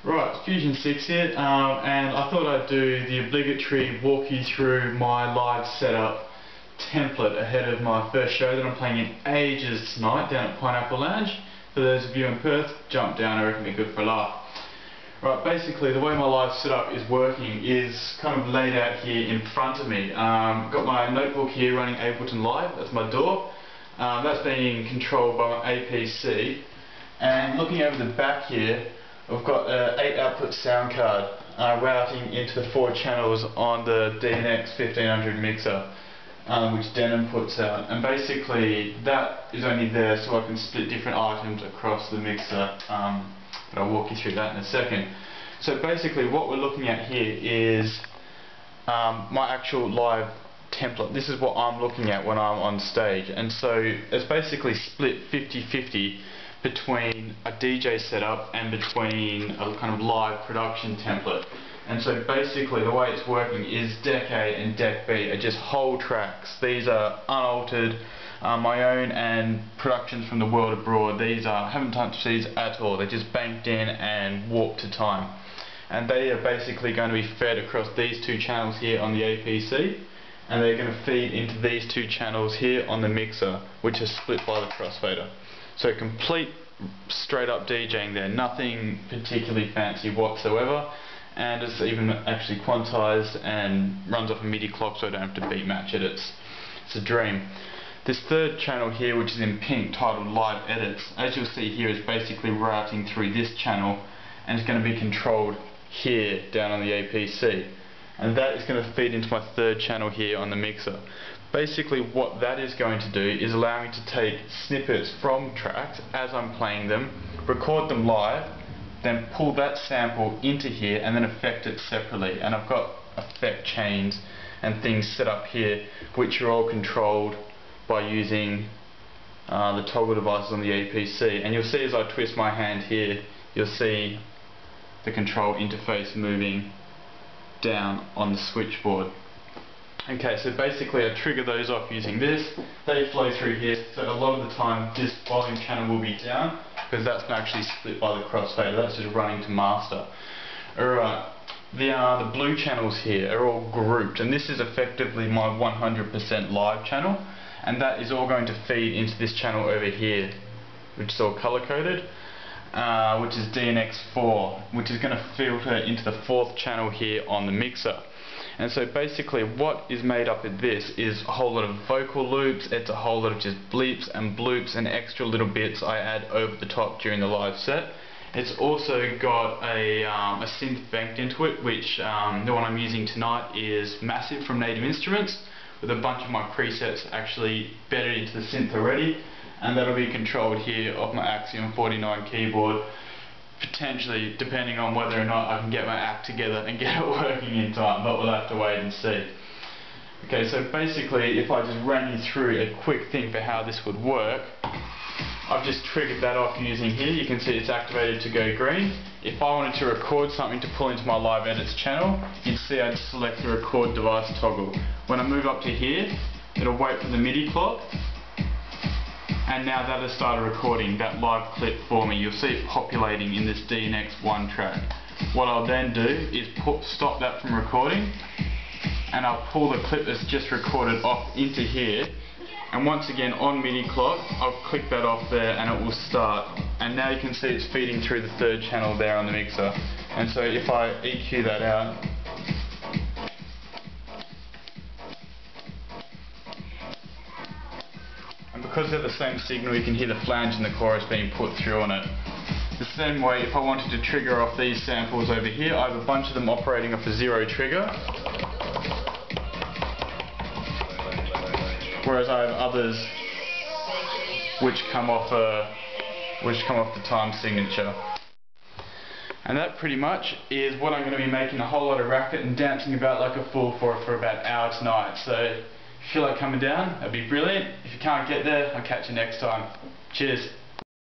Right, Fusion 6 here, and I thought I'd do the obligatory walk you through my live setup template ahead of my first show that I'm playing in ages tonight down at Pineapple Lounge. For those of you in Perth, jump down, I reckon it'd be good for a laugh. Right, basically the way my live setup is working is kind of laid out here in front of me. I've got my notebook here running Ableton Live, that's my DAW. That's being controlled by my APC, and looking over the back here, I've got an 8 output sound card routing into the 4 channels on the DNX 1500 mixer, which Denon puts out, and basically that is only there so I can split different items across the mixer, but I'll walk you through that in a second. So basically what we're looking at here is my actual live template. This is what I'm looking at when I'm on stage, and so it's basically split 50-50 between a DJ setup and between a kind of live production template. And so basically the way it's working is deck A and deck B are just whole tracks. These are unaltered, my own and productions from the world abroad. These are, haven't touched these at all, they're just banked in and warped to time. And they are basically going to be fed across these 2 channels here on the APC, and they're going to feed into these 2 channels here on the mixer, which is split by the crossfader. So complete straight up DJing there, nothing particularly fancy whatsoever, and it's even actually quantized and runs off a MIDI clock so I don't have to beat match it. It's a dream. This 3rd channel here, which is in pink, titled Live Edits, as you'll see here, is basically routing through this channel, and it's going to be controlled here down on the APC, and that is going to feed into my 3rd channel here on the mixer. Basically what that is going to do is allow me to take snippets from tracks as I'm playing them, record them live, then pull that sample into here and then effect it separately. And I've got effect chains and things set up here which are all controlled by using the toggle devices on the APC. And you'll see as I twist my hand here, you'll see the control interface moving down on the switchboard. Okay, so basically I trigger those off using this. They flow through here, so a lot of the time this volume channel will be down because that's not actually split by the crossfader, that's just running to master. Alright, the blue channels here are all grouped, and this is effectively my 100% live channel, and that is all going to feed into this channel over here, which is all color coded, which is DNX4, which is going to filter into the 4th channel here on the mixer. And so basically what is made up of this is a whole lot of vocal loops, it's a whole lot of just bleeps and bloops and extra little bits I add over the top during the live set. It's also got a synth banked into it, which the one I'm using tonight is Massive from Native Instruments, with a bunch of my presets actually bedded into the synth already, and that'll be controlled here off my Axiom 49 keyboard, potentially depending on whether or not I can get my act together and get it working in time, but we'll have to wait and see. Okay, so basically if I just ran you through a quick thing for how this would work, I've just triggered that off using here. You can see it's activated to go green. If I wanted to record something to pull into my Live Edits channel, you'd see I'd select the record device toggle. When I move up to here, it'll wait for the MIDI clock, and now that has started recording that live clip for me. You'll see it populating in this DNX1 track. What I'll then do is stop that from recording, and I'll pull the clip that's just recorded off into here, and once again on MIDI clock I'll click that off there and it will start, and now you can see it's feeding through the 3rd channel there on the mixer. And so if I EQ that out, because they're the same signal, you can hear the flange and the chorus being put through on it. The same way, if I wanted to trigger off these samples over here, I have a bunch of them operating off a 0 trigger, whereas I have others which come off the time signature. And that pretty much is what I'm going to be making a whole lot of racket and dancing about like a fool for about an hour tonight. So if you feel like coming down, that'd be brilliant. If you can't get there, I'll catch you next time. Cheers.